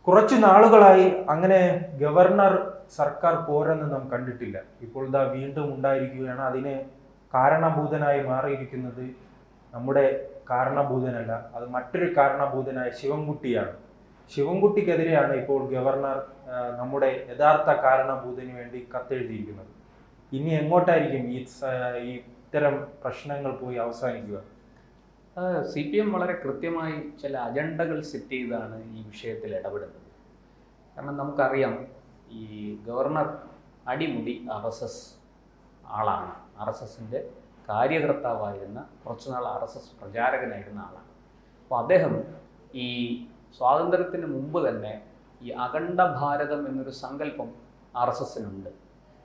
കുറച്ചു നാളുകളായി അങ്ങനെ ഗവർണർ സർക്കാർ പോരെന്ന് നാം കണ്ടിട്ടില്ല. ഇപ്പോൾ ഇതാ വീണ്ടും ഉണ്ടായിരിക്കുകയാണ്. അതിന് കാരണഭൂതനായി മാറിയിരിക്കുന്നത് നമ്മുടെ കാരണഭൂതനല്ല, അത് മറ്റൊരു കാരണഭൂതനായ ശിവൻകുട്ടിയാണ്. ശിവൻകുട്ടിക്കെതിരെയാണ് ഇപ്പോൾ ഗവർണർ നമ്മുടെ യഥാർത്ഥ കാരണഭൂതന് വേണ്ടി കത്തെഴുതിയിരിക്കുന്നത്. ഇനി എങ്ങോട്ടായിരിക്കും ഈ ഇത്തരം പ്രശ്നങ്ങൾ പോയി അവസാനിക്കുക? CPM വളരെ കൃത്യമായി ചില അജണ്ടകൾ സെറ്റ് ചെയ്താണ് ഈ വിഷയത്തിൽ ഇടപെടുന്നത്. കാരണം നമുക്കറിയാം, ഈ ഗവർണർ അടിമുടി RSS ആളാണ്. RSSന്റെ കാര്യകർത്താവായിരുന്ന, കുറച്ചുനാൾ RSS പ്രചാരകനായിരുന്ന ആളാണ്. അപ്പോൾ അദ്ദേഹം ഈ സ്വാതന്ത്ര്യത്തിന് മുമ്പ് തന്നെ ഈ അഖണ്ഡ ഭാരതം എന്നൊരു സങ്കല്പം RSSനുണ്ട്.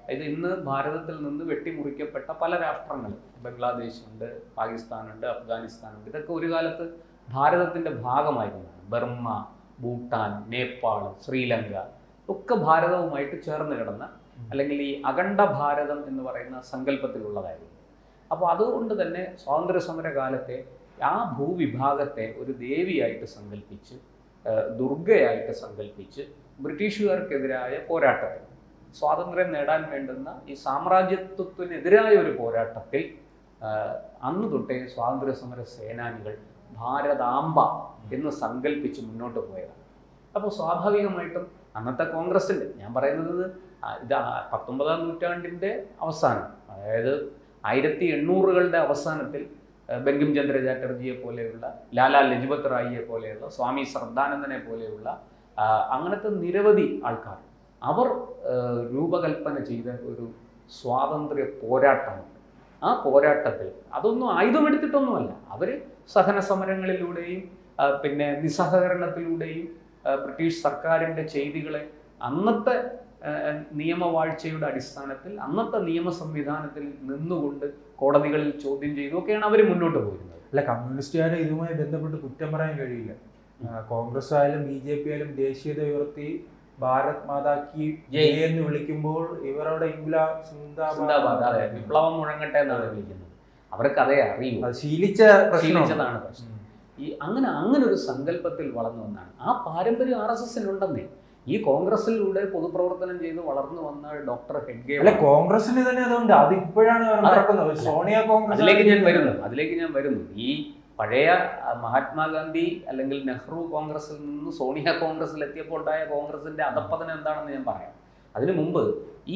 അതായത് ഇന്ന് ഭാരതത്തിൽ നിന്ന് വെട്ടിമുറിക്കപ്പെട്ട പല രാഷ്ട്രങ്ങൾ, ബംഗ്ലാദേശുണ്ട്, പാകിസ്ഥാനുണ്ട്, അഫ്ഗാനിസ്ഥാനുണ്ട്, ഇതൊക്കെ ഒരു കാലത്ത് ഭാരതത്തിൻ്റെ ഭാഗമായിരുന്നതാണ്. ബർമ്മ, ഭൂട്ടാൻ, നേപ്പാൾ, ശ്രീലങ്ക ഒക്കെ ഭാരതവുമായിട്ട് ചേർന്ന് കിടന്ന, അല്ലെങ്കിൽ ഈ അഖണ്ഡ ഭാരതം എന്ന് പറയുന്ന സങ്കല്പത്തിലുള്ളതായിരുന്നു. അപ്പോൾ അതുകൊണ്ട് തന്നെ സ്വാതന്ത്ര്യ സമര കാലത്തെ ആ ഭൂവിഭാഗത്തെ ഒരു ദേവിയായിട്ട് സങ്കല്പിച്ച്, ദുർഗയായിട്ട് സങ്കല്പിച്ച്, ബ്രിട്ടീഷുകാർക്കെതിരായ പോരാട്ടത്തിൽ, സ്വാതന്ത്ര്യം നേടാൻ വേണ്ടുന്ന ഈ സാമ്രാജ്യത്വത്തിനെതിരായ ഒരു പോരാട്ടത്തിൽ അന്ന് തൊട്ടേ സ്വാതന്ത്ര്യ സമര സേനാനികൾ ഭാരതാംബ എന്ന് സങ്കല്പിച്ച് മുന്നോട്ട് പോയതാണ്. അപ്പോൾ സ്വാഭാവികമായിട്ടും അന്നത്തെ കോൺഗ്രസിൻ്റെ, ഞാൻ പറയുന്നത് ഇത് 19-ാം നൂറ്റാണ്ടിൻ്റെ അവസാനം, അതായത് 1800കളുടെ അവസാനത്തിൽ ബങ്കിം ചന്ദ്ര ചാറ്റർജിയെ പോലെയുള്ള, ലാലാ ലജ്പത് റായിയെ പോലെയുള്ള, സ്വാമി ശ്രദ്ധാനന്ദനെ പോലെയുള്ള അങ്ങനത്തെ നിരവധി ആൾക്കാർ അവർ രൂപകൽപ്പന ചെയ്ത ഒരു സ്വാതന്ത്ര്യ പോരാട്ടമുണ്ട്. ആ പോരാട്ടത്തിൽ അതൊന്നും ആയുധമെടുത്തിട്ടൊന്നുമല്ല, അവർ സഹന സമരങ്ങളിലൂടെയും പിന്നെ നിസ്സഹകരണത്തിലൂടെയും ബ്രിട്ടീഷ് സർക്കാരിൻ്റെ ചെയ്തികളെ അന്നത്തെ നിയമവാഴ്ചയുടെ അടിസ്ഥാനത്തിൽ, അന്നത്തെ നിയമ സംവിധാനത്തിൽ നിന്നുകൊണ്ട് കോടതികളിൽ ചോദ്യം ചെയ്തൊക്കെയാണ് അവർ മുന്നോട്ട് പോയിരുന്നത്. അല്ല, കമ്മ്യൂണിസ്റ്റുകാരെ ഇതുമായി ബന്ധപ്പെട്ട് കുറ്റം പറയാൻ കഴിയില്ല. കോൺഗ്രസ് ആയാലും BJP ആയാലും ദേശീയത ഉയർത്തി ഭാരത് മാതാ കി ജയ് എന്ന് വിളിക്കുമ്പോൾ ഇവരുടെ സിന്ദാബാദ്, വിപ്ലവം മുഴങ്ങട്ടെ എന്നാണ് വിളിക്കുന്നത്. അവർക്ക് അതേ അറിയൂ, ശീലിച്ചതാണ് പ്രശ്നം. ഈ അങ്ങനെ ഒരു സങ്കല്പത്തിൽ വളർന്നു വന്നാണ്. ആ പാരമ്പര്യം RSSനുണ്ടെന്നേ. ഈ കോൺഗ്രസിലൂടെ പൊതുപ്രവർത്തനം ചെയ്ത് വളർന്നു വന്ന ഡോക്ടർ ഹെഡ്ഗേ, കോൺഗ്രസിന് തന്നെ അതുകൊണ്ട് അതിപ്പോഴാണ് സോണിയ കോൺഗ്രസ്. അതിലേക്ക് ഞാൻ വരുന്നു. ഈ പഴയ മഹാത്മാഗാന്ധി അല്ലെങ്കിൽ നെഹ്റു കോൺഗ്രസിൽ നിന്ന് സോണിയ കോൺഗ്രസിൽ എത്തിയപ്പോൾ ഉണ്ടായ കോൺഗ്രസിന്റെ അധപ്പതനം എന്താണെന്ന് ഞാൻ പറയാം. അതിനു മുമ്പ്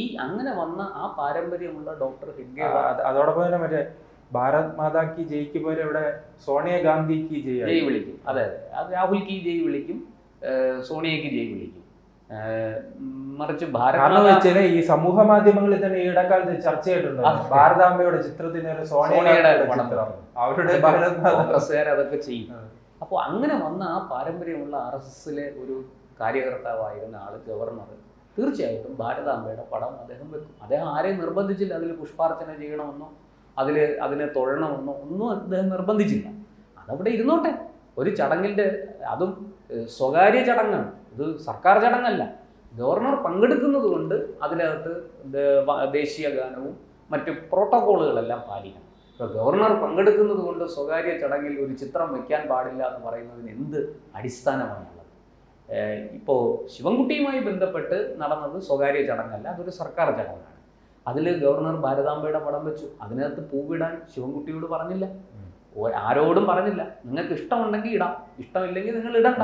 ഈ അങ്ങനെ വന്ന ആ പാരമ്പര്യമുള്ള ഡോക്ടർ ഹെഡ്ഗേ, അതോടൊപ്പം തന്നെ മറ്റേ ഭാരത് മാതാ കി ജയ്ക്ക് പോലെ ഇവിടെ സോണിയ ഗാന്ധിക്ക് ജയ് വിളിക്കും. അതെ, അത് രാഹുൽ കി ജയ് വിളിക്കും, സോണിയക്ക് ജയ് വിളിക്കും. മറിച്ച് ഭാരത ഈ സമൂഹ മാധ്യമങ്ങളിൽ തന്നെ ഈ ഇടക്കാലത്ത് ചർച്ച ചെയ്തിട്ടുണ്ട്. ഭാരതാംബയുടെ ചിത്രത്തിന് സോണിയയുടെ അവരുടെ കോൺഗ്രസ്സുകാർ അതൊക്കെ ചെയ്യും. അപ്പോൾ അങ്ങനെ വന്ന ആ പാരമ്പര്യമുള്ള RSSലെ ഒരു കാര്യകർത്താവായിരുന്ന ആള് ഗവർണർ തീർച്ചയായിട്ടും ഭാരതാംബയുടെ പടം അദ്ദേഹം വെക്കും. അദ്ദേഹം ആരെയും നിർബന്ധിച്ചില്ല അതിൽ പുഷ്പാർച്ചന ചെയ്യണമെന്നോ അതിനെ തൊഴണമെന്നോ ഒന്നും അദ്ദേഹം നിർബന്ധിച്ചില്ല. അതവിടെ ഇരുന്നോട്ടെ. ഒരു ചടങ്ങിൻ്റെ, അതും സ്വകാര്യ ചടങ്ങാണ്, ഇത് സർക്കാർ ചടങ്ങല്ല. ഗവർണർ പങ്കെടുക്കുന്നത് കൊണ്ട് അതിനകത്ത് ദേശീയ ഗാനവും മറ്റ് പ്രോട്ടോക്കോളുകളെല്ലാം പാലിക്കണം. ഇപ്പോൾ ഗവർണർ പങ്കെടുക്കുന്നത് കൊണ്ട് സ്വകാര്യ ചടങ്ങിൽ ഒരു ചിത്രം വയ്ക്കാൻ പാടില്ല എന്ന് പറയുന്നതിന് എന്ത് അടിസ്ഥാനമാണുള്ളത്? ഇപ്പോൾ ശിവൻകുട്ടിയുമായി ബന്ധപ്പെട്ട് നടന്നത് സ്വകാര്യ ചടങ്ങല്ല, അതൊരു സർക്കാർ ചടങ്ങാണ്. അതിൽ ഗവർണർ ഭാരതാംബയുടെ പടം വെച്ചു. അതിനകത്ത് പൂവിടാൻ ശിവൻകുട്ടിയോട് പറഞ്ഞില്ല, ആരോടും പറഞ്ഞില്ല. നിങ്ങൾക്ക് ഇഷ്ടമുണ്ടെങ്കിൽ ഇടാം, ഇഷ്ടമില്ലെങ്കിൽ നിങ്ങൾ ഇടണ്ട.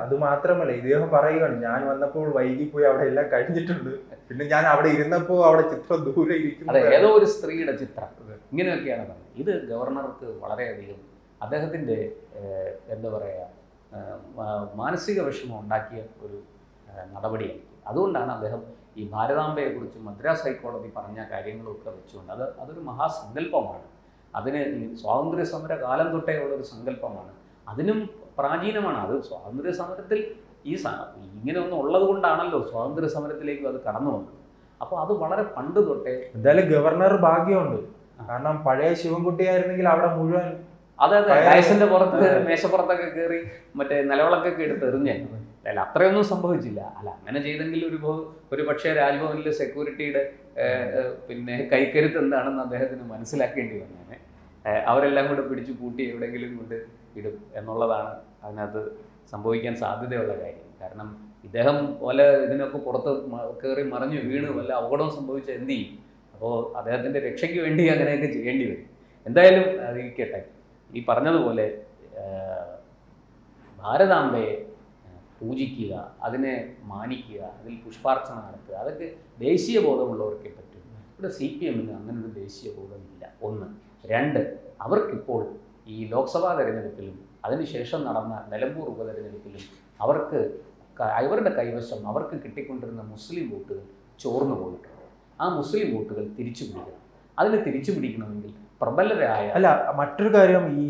അത് മാത്രമല്ല, ഇദ്ദേഹം പറയുകയാണ്, ഞാൻ വന്നപ്പോൾ വൈകിപ്പോയി, അവിടെ എല്ലാം കഴിഞ്ഞിട്ടുണ്ട്, പിന്നെ ഞാൻ അവിടെ ഇരുന്നപ്പോൾ അവിടെ ചിത്രം ദൂരെ ഇരിക്കുന്നു. അതെ, ഏതോ ഒരു സ്ത്രീയുടെ ചിത്രം, ഇങ്ങനെയൊക്കെയാണ് പറഞ്ഞത്. ഇത് ഗവർണർക്ക് വളരെയധികം അദ്ദേഹത്തിൻ്റെ എന്താ പറയുക, മാനസിക വിഷമം ഉണ്ടാക്കിയ ഒരു നടപടിയായിരിക്കും. അതുകൊണ്ടാണ് അദ്ദേഹം ഈ ഭാരതാംബയെക്കുറിച്ച് മദ്രാസ് ഹൈക്കോടതി പറഞ്ഞ കാര്യങ്ങളൊക്കെ വെച്ചുകൊണ്ട് അതൊരു മഹാസങ്കല്പമാണ്. അതിന് സ്വാതന്ത്ര്യ സമര കാലം തൊട്ടേ ഉള്ളൊരു സങ്കല്പമാണ്. അതിനും പ്രാചീനമാണ്. അത് സ്വാതന്ത്ര്യ സമരത്തിൽ ഇങ്ങനെ ഒന്നും ഉള്ളത് കൊണ്ടാണല്ലോ സ്വാതന്ത്ര്യ സമരത്തിലേക്ക് അത് കടന്നു വന്നത്. അപ്പോൾ അത് വളരെ പണ്ട് തൊട്ടേ. എന്തായാലും ഗവർണർ ഭാഗ്യമുണ്ട്. കാരണം പഴയ ശിവൻകുട്ടിയായിരുന്നെങ്കിൽ അവിടെ മുഴുവൻ വയസ്സിന്റെ പുറത്ത് മേശപ്പുറത്തൊക്കെ കയറി മറ്റേ നിലവിളക്കൊക്കെ എടുത്ത് എറിഞ്ഞേ. അല്ല, അത്രയൊന്നും സംഭവിച്ചില്ല. അല്ല, അങ്ങനെ ചെയ്തെങ്കിൽ ഒരു പക്ഷേ രാജ്ഭവനിലെ സെക്യൂരിറ്റിയുടെ പിന്നെ കൈക്കരുത്ത് എന്താണെന്ന് അദ്ദേഹത്തിന് മനസ്സിലാക്കേണ്ടി വന്നേനെ. അവരെല്ലാം കൂടെ പിടിച്ചു കൂട്ടി എവിടെയെങ്കിലും കൊണ്ട് ഇടും എന്നുള്ളതാണ് അതിനകത്ത് സംഭവിക്കാൻ സാധ്യതയുള്ള കാര്യം. കാരണം ഇദ്ദേഹം വല്ല ഇതിനൊക്കെ പുറത്ത് കയറി മറിഞ്ഞു വീണ് വല്ല അപകടവും സംഭവിച്ച എന്ത് ചെയ്യും? അപ്പോൾ അദ്ദേഹത്തിൻ്റെ രക്ഷയ്ക്ക് വേണ്ടി അങ്ങനെയൊക്കെ ചെയ്യേണ്ടി വരും. എന്തായാലും അറിയിക്കട്ടെ. ഈ പറഞ്ഞതുപോലെ ഭാരതാംബയെ പൂജിക്കുക, അതിനെ മാനിക്കുക, അതിൽ പുഷ്പാർച്ചന നടത്തുക, അതൊക്കെ ദേശീയ ബോധമുള്ളവർക്കേ പറ്റും. ഇവിടെ CPM അങ്ങനൊരു ദേശീയ ബോധമില്ല. 1. 2, അവർക്കിപ്പോൾ ഈ ലോക്സഭാ തെരഞ്ഞെടുപ്പിലും അതിനുശേഷം നടന്ന നിലമ്പൂർ ഉപതെരഞ്ഞെടുപ്പിലും അവരുടെ കൈവശം അവർക്ക് കിട്ടിക്കൊണ്ടിരുന്ന മുസ്ലിം വോട്ടുകൾ ചോർന്നു പോയിട്ടുണ്ട്. ആ മുസ്ലിം വോട്ടുകൾ തിരിച്ചു പിടിക്കണം. അതിനെ തിരിച്ചു പിടിക്കണമെങ്കിൽ പ്രബലരായ മറ്റൊരു കാര്യം, ഈ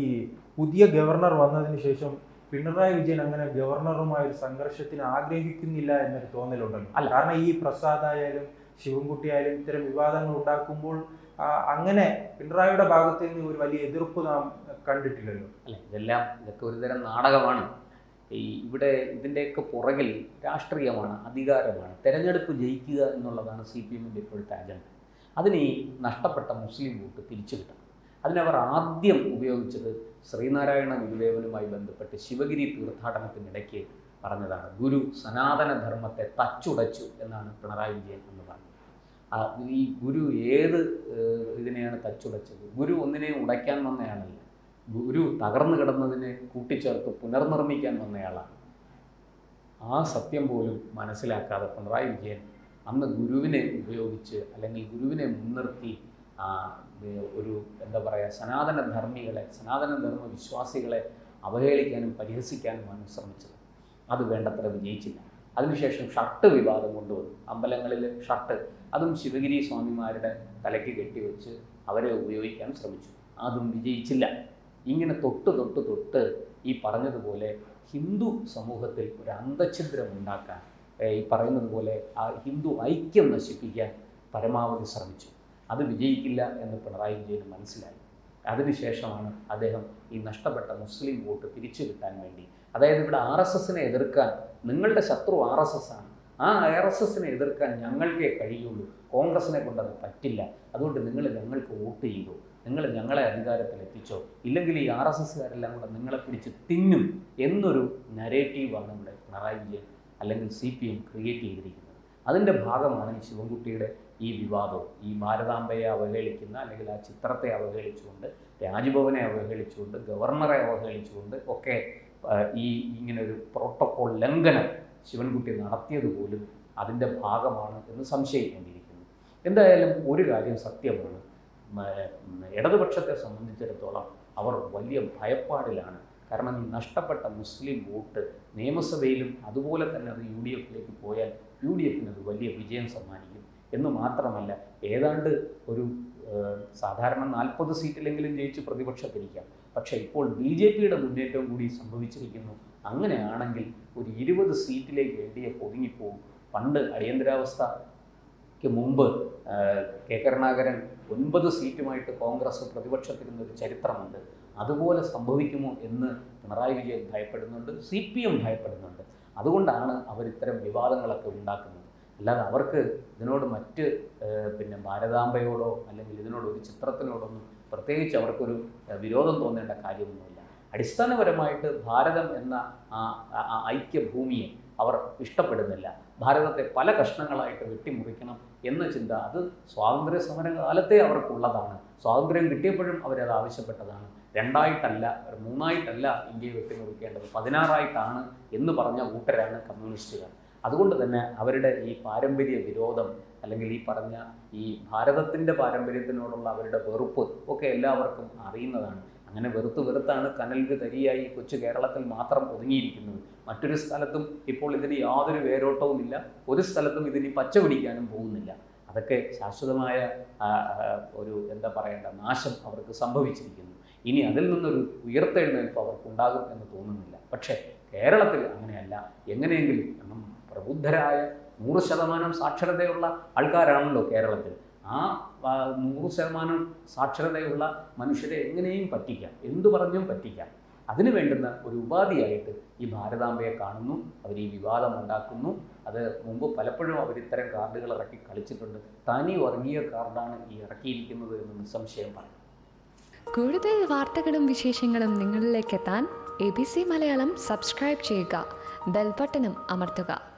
പുതിയ ഗവർണർ വന്നതിന് ശേഷം പിണറായി വിജയൻ അങ്ങനെ ഗവർണറുമായ ഒരു സംഘർഷത്തിന് ആഗ്രഹിക്കുന്നില്ല എന്നൊരു തോന്നലുണ്ടല്ലോ. കാരണം ഈ പ്രസാദ് ആയാലും ശിവൻകുട്ടി ആയാലും ഇത്തരം വിവാദങ്ങൾ ഉണ്ടാക്കുമ്പോൾ അങ്ങനെ പിണറായിയുടെ ഭാഗത്ത് നിന്ന് ഒരു വലിയ എതിർപ്പ് നാം കണ്ടിട്ടില്ലല്ലോ. ഇതൊക്കെ ഒരുതരം നാടകമാണ്. ഇവിടെ ഇതിൻ്റെയൊക്കെ പുറകിൽ രാഷ്ട്രീയമാണ്, അധികാരമാണ്. തെരഞ്ഞെടുപ്പ് ജയിക്കുക എന്നുള്ളതാണ് CPMൻ്റെ ഇപ്പോഴത്തെ അജണ്ട. അതിന് ഈ നഷ്ടപ്പെട്ട മുസ്ലിം വോട്ട് തിരിച്ചു കിട്ടണം. അതിനവർ ആദ്യം ഉപയോഗിച്ചത് ശ്രീനാരായണ ഗുരുദേവനുമായി ബന്ധപ്പെട്ട് ശിവഗിരി തീർത്ഥാടനത്തിനിടയ്ക്ക് പറഞ്ഞതാണ്. ഗുരു സനാതനധർമ്മത്തെ തച്ചുടച്ചു എന്നാണ് പിണറായി വിജയൻ എന്ന് പറഞ്ഞത്. ഈ ഗുരു ഏത് ഇതിനെയാണ് തച്ചുടച്ചത്? ഗുരു ഒന്നിനെയും ഉടയ്ക്കാൻ വന്നയാളല്ല. ഗുരു തകർന്നു കിടന്നതിനെ കൂട്ടിച്ചേർത്ത് പുനർനിർമ്മിക്കാൻ വന്നയാളാണ്. ആ സത്യം പോലും മനസ്സിലാക്കാതെ പിണറായി വിജയൻ അന്ന് ഗുരുവിനെ ഉപയോഗിച്ച് അല്ലെങ്കിൽ ഗുരുവിനെ മുൻനിർത്തി ഒരു സനാതനധർമ്മികളെ, സനാതനധർമ്മ വിശ്വാസികളെ അവഹേളിക്കാനും പരിഹസിക്കാനുമാണ് ശ്രമിച്ചത്. അത് വേണ്ടത്ര വിജയിച്ചില്ല. അതിനുശേഷം ഷർട്ട് വിവാദം കൊണ്ടുവന്നു. അമ്പലങ്ങളിൽ ഷർട്ട്, അതും ശിവഗിരി സ്വാമിമാരുടെ തലയ്ക്ക് കെട്ടിവെച്ച് അവരെ ഉപയോഗിക്കാൻ ശ്രമിച്ചു. അതും വിജയിച്ചില്ല. ഇങ്ങനെ തൊട്ട് ഈ പറഞ്ഞതുപോലെ ഹിന്ദു സമൂഹത്തിൽ ഒരു അന്തഛിദ്രം ഉണ്ടാക്കാൻ, ഈ പറയുന്നത് പോലെ ആ ഹിന്ദു ഐക്യം നശിപ്പിക്കാൻ പരമാവധി ശ്രമിച്ചു. അത് വിജയിക്കില്ല എന്ന് പിണറായി വിജയന് മനസ്സിലായി. അതിനുശേഷമാണ് അദ്ദേഹം ഈ നഷ്ടപ്പെട്ട മുസ്ലിം വോട്ട് തിരിച്ചു കിട്ടാൻ വേണ്ടി, അതായത് ഇവിടെ RSSനെ എതിർക്കാൻ, നിങ്ങളുടെ ശത്രു RSS ആണ്, ആ RSSനെ എതിർക്കാൻ ഞങ്ങൾക്കേ കഴിയുള്ളൂ, കോൺഗ്രസിനെ കൊണ്ടത് പറ്റില്ല, അതുകൊണ്ട് നിങ്ങൾ ഞങ്ങൾക്ക് വോട്ട് ചെയ്തു, നിങ്ങൾ ഞങ്ങളെ അധികാരത്തിലെത്തിച്ചോ, ഇല്ലെങ്കിൽ ഈ RSSകാരെല്ലാം കൂടെ നിങ്ങളെ പിടിച്ച് തിന്നും എന്നൊരു നരേറ്റീവാണ് ഇവിടെ പിണറായി വിജയൻ അല്ലെങ്കിൽ CPM ക്രിയേറ്റ് ചെയ്തിരിക്കുന്നത്. അതിൻ്റെ ഭാഗമാണ് ഈ ശിവൻകുട്ടിയുടെ ഈ വിവാദവും. ഈ ഭാരതാംബയെ അവഹേളിക്കുന്ന, അല്ലെങ്കിൽ ആ ചിത്രത്തെ അവഹേളിച്ചുകൊണ്ട്, രാജ്ഭവനെ അവഹേളിച്ചുകൊണ്ട്, ഗവർണറെ അവഹേളിച്ചുകൊണ്ട് ഒക്കെ ഇങ്ങനൊരു പ്രോട്ടോകോൾ ലംഘനം ശിവൻകുട്ടി നടത്തിയതുപോലും അതിൻ്റെ ഭാഗമാണ് എന്ന് സംശയിക്കേണ്ടിയിരിക്കുന്നു. എന്തായാലും ഒരു കാര്യം സത്യമാണ്, ഇടതുപക്ഷത്തെ സംബന്ധിച്ചിടത്തോളം അവർ വലിയ ഭയപ്പാടിലാണ്. കാരണം ഈ നഷ്ടപ്പെട്ട മുസ്ലിം വോട്ട് നിയമസഭയിലും അതുപോലെ തന്നെ അത് UDFിലേക്ക് പോയാൽ UDFിന് അത് വലിയ വിജയം സമ്മാനിക്കും എന്ന് മാത്രമല്ല, ഏതാണ്ട് ഒരു സാധാരണ 40 സീറ്റിലെങ്കിലും ജയിച്ച് പ്രതിപക്ഷത്തിരിക്കാം. പക്ഷേ ഇപ്പോൾ BJPയുടെ മുന്നേറ്റവും കൂടി സംഭവിച്ചിരിക്കുന്നു. അങ്ങനെയാണെങ്കിൽ ഒരു 20 സീറ്റിലേക്ക് LDF ഒതുങ്ങിപ്പോവും. പണ്ട് അടിയന്തരാവസ്ഥയ്ക്ക് മുമ്പ് കെ കരുണാകരൻ 9 സീറ്റുമായിട്ട് കോൺഗ്രസ് പ്രതിപക്ഷത്തിരുന്നൊരു ചരിത്രമുണ്ട്. അതുപോലെ സംഭവിക്കുമോ എന്ന് പിണറായി വിജയൻ ഭയപ്പെടുന്നുണ്ട്, CPM ഭയപ്പെടുന്നുണ്ട്. അതുകൊണ്ടാണ് അവർ ഇത്തരം വിവാദങ്ങളൊക്കെ ഉണ്ടാക്കുന്നത്. അല്ലാതെ അവർക്ക് ഇതിനോട് മറ്റ് ഭാരതാംബയോടോ അല്ലെങ്കിൽ ഇതിനോട് ഒരു ചിത്രത്തിനോടൊന്നും പ്രത്യേകിച്ച് അവർക്കൊരു വിരോധം തോന്നേണ്ട കാര്യമൊന്നുമില്ല. അടിസ്ഥാനപരമായിട്ട് ഭാരതം എന്ന ഐക്യഭൂമിയെ അവർ ഇഷ്ടപ്പെടുന്നില്ല. ഭാരതത്തെ പല കഷ്ണങ്ങളായിട്ട് വെട്ടിമുറിക്കണം എന്ന ചിന്ത അത് സ്വാതന്ത്ര്യ സമര കാലത്തെ അവർക്കുള്ളതാണ്. സ്വാതന്ത്ര്യം കിട്ടിയപ്പോഴും അവരത് ആവശ്യപ്പെട്ടതാണ്. 2ആയിട്ടല്ല, 3ആയിട്ടല്ല ഇന്ത്യയെ വെട്ടിമുറിക്കേണ്ടത്, 16ആയിട്ടാണ് എന്ന് പറഞ്ഞ കൂട്ടരാണ് കമ്മ്യൂണിസ്റ്റുകാർ. അതുകൊണ്ട് തന്നെ അവരുടെ ഈ പാരമ്പര്യ വിരോധം അല്ലെങ്കിൽ ഈ പറഞ്ഞ ഈ ഭാരതത്തിൻ്റെ പാരമ്പര്യത്തിനോടുള്ള അവരുടെ വെറുപ്പ് ഒക്കെ എല്ലാവർക്കും അറിയുന്നതാണ്. അങ്ങനെ വെറുത്താണ് കനൽക്ക് തരിയായി കൊച്ചു കേരളത്തിൽ മാത്രം ഒതുങ്ങിയിരിക്കുന്നത്. മറ്റൊരു സ്ഥലത്തും ഇപ്പോൾ ഇതിന് യാതൊരു വേരോട്ടവുമില്ല, ഒരു സ്ഥലത്തും ഇതിന് പച്ച പിടിക്കാനും പോകുന്നില്ല. അതൊക്കെ ശാശ്വതമായ ഒരു നാശം അവർക്ക് സംഭവിച്ചിരിക്കുന്നു. ഇനി അതിൽ നിന്നൊരു ഉയർത്തെഴുന്നേൽപ്പ് അവർക്കുണ്ടാകും എന്ന് തോന്നുന്നില്ല. പക്ഷേ കേരളത്തിൽ അങ്ങനെയല്ല. എങ്ങനെയെങ്കിലും പ്രബുദ്ധരായ 100% സാക്ഷരതയുള്ള ആൾക്കാരാണല്ലോ കേരളത്തിൽ. ആ 100% സാക്ഷരതയുള്ള മനുഷ്യരെ എങ്ങനെയും പറ്റിക്കാം, എന്തു പറഞ്ഞും പറ്റിക്കാം. അതിനു വേണ്ടുന്ന ഒരു ഉപാധിയായിട്ട് ഈ ഭാരതാംബയെ കാണുന്നു. അവർ ഈ വിവാദം ഉണ്ടാക്കുന്നു. അത് മുമ്പ് പലപ്പോഴും അവർ ഇത്തരം കാർഡുകൾ ഇറക്കി കളിച്ചിട്ടുണ്ട്. തനി വർഗീയ കാർഡാണ് ഈ ഇറക്കിയിരിക്കുന്നത് എന്ന് നിസ്സംശയം പറയും. കൂടുതൽ വാർത്തകളും വിശേഷങ്ങളും നിങ്ങളിലേക്ക് എത്താൻ ABC മലയാളം സബ്സ്ക്രൈബ് ചെയ്യുക, ബെൽ ബട്ടണും അമർത്തുക.